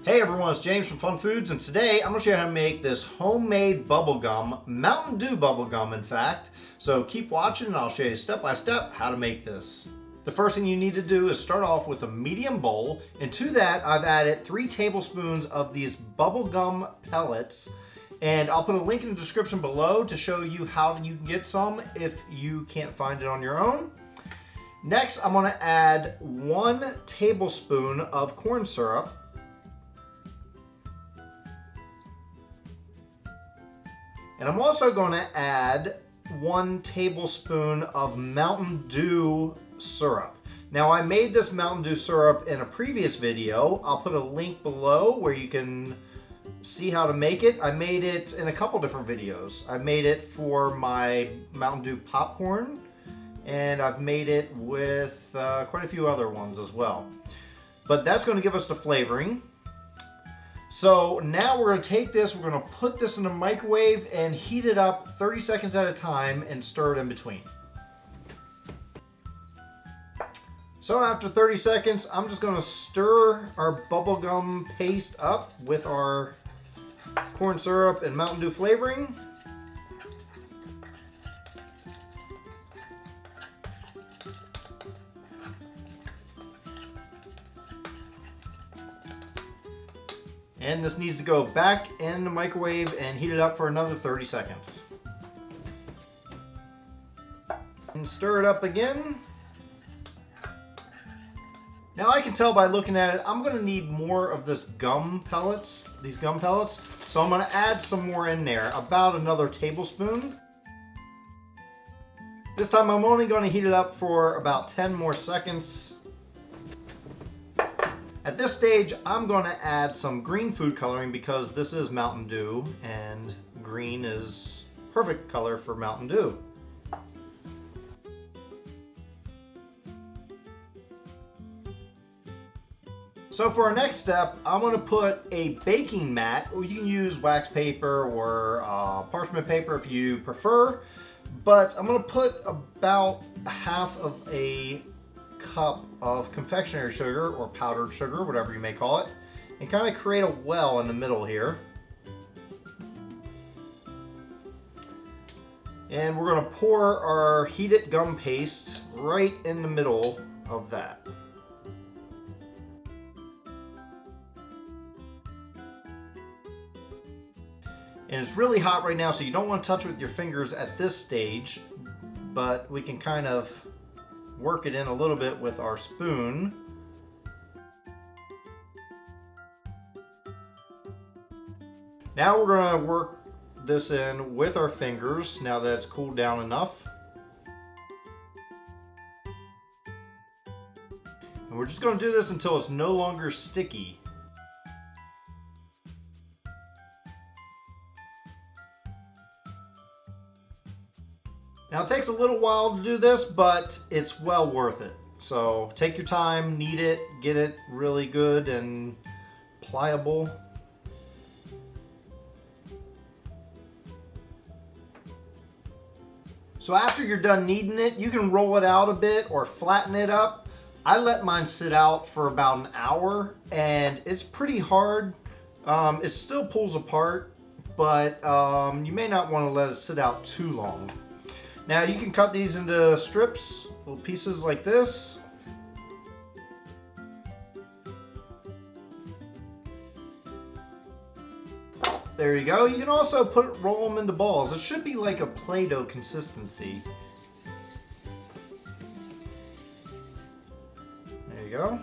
Hey everyone, it's James from FunFoods, and today I'm going to show you how to make this homemade bubblegum, Mountain Dew bubblegum in fact. So keep watching and I'll show you step by step how to make this. The first thing you need to do is start off with a medium bowl, and to that I've added 3 tablespoons of these bubblegum pellets, and I'll put a link in the description below to show you how you can get some if you can't find it on your own. Next I'm going to add 1 tablespoon of corn syrup. And I'm also going to add 1 tablespoon of Mountain Dew syrup. Now I made this Mountain Dew syrup in a previous video. I'll put a link below where you can see how to make it. I made it in a couple different videos. I made it for my Mountain Dew popcorn, and I've made it with quite a few other ones as well. But that's going to give us the flavoring. So now we're going to take this, we're going to put this in the microwave and heat it up 30 seconds at a time and stir it in between. So after 30 seconds, I'm just going to stir our bubblegum paste up with our corn syrup and Mountain Dew flavoring. And this needs to go back in the microwave and heat it up for another 30 seconds. And stir it up again. Now I can tell by looking at it, I'm going to need more of this gum pellets, these gum pellets. So I'm going to add some more in there, about another tablespoon. This time I'm only going to heat it up for about 10 more seconds. At this stage, I'm going to add some green food coloring because this is Mountain Dew and green is perfect color for Mountain Dew. So for our next step, I'm going to put a baking mat, or you can use wax paper or parchment paper if you prefer, but I'm going to put about half of a cup of confectionery sugar or powdered sugar, whatever you may call it, and kind of create a well in the middle here. And we're going to pour our heated gum paste right in the middle of that. And it's really hot right now, so you don't want to touch it with your fingers at this stage, but we can kind of work it in a little bit with our spoon. Now we're going to work this in with our fingers now that it's cooled down enough. And we're just going to do this until it's no longer sticky. Now it takes a little while to do this, but it's well worth it. So take your time, knead it, get it really good and pliable. So after you're done kneading it, you can roll it out a bit or flatten it up. I let mine sit out for about an hour and it's pretty hard. It still pulls apart, but you may not want to let it sit out too long. Now you can cut these into strips, little pieces like this. There you go. You can also roll them into balls. It should be like a Play-Doh consistency. There you go.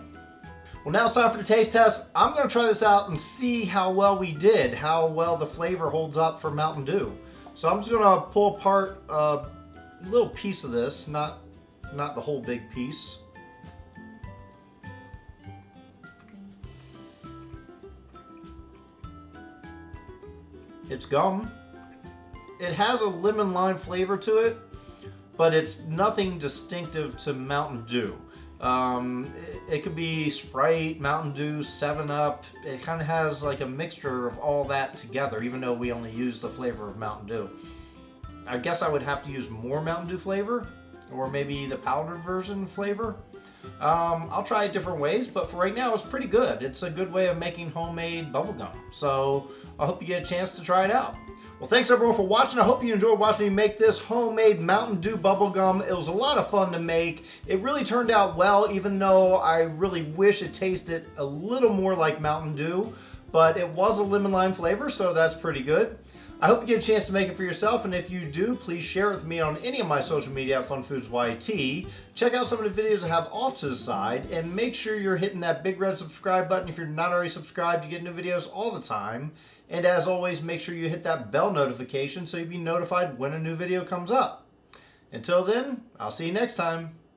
Well, now it's time for the taste test. I'm going to try this out and see how well we did, how well the flavor holds up for Mountain Dew. So I'm just going to pull apart a little piece of this, not the whole big piece. It's gum. It has a lemon lime flavor to it, but it's nothing distinctive to Mountain Dew. It could be Sprite, Mountain Dew, 7-Up. It kind of has like a mixture of all that together, even though we only use the flavor of Mountain Dew. I guess I would have to use more Mountain Dew flavor, or maybe the powdered version flavor. I'll try it different ways, but for right now, it's pretty good. It's a good way of making homemade bubblegum. So I hope you get a chance to try it out. Well, thanks everyone for watching. I hope you enjoyed watching me make this homemade Mountain Dew bubblegum. It was a lot of fun to make. It really turned out well, even though I really wish it tasted a little more like Mountain Dew, but it was a lemon lime flavor, so that's pretty good. I hope you get a chance to make it for yourself, and if you do, please share it with me on any of my social media at FunFoodsYT. Check out some of the videos I have off to the side, and make sure you're hitting that big red subscribe button if you're not already subscribed. You get new videos all the time. And as always, make sure you hit that bell notification so you'll be notified when a new video comes up. Until then, I'll see you next time.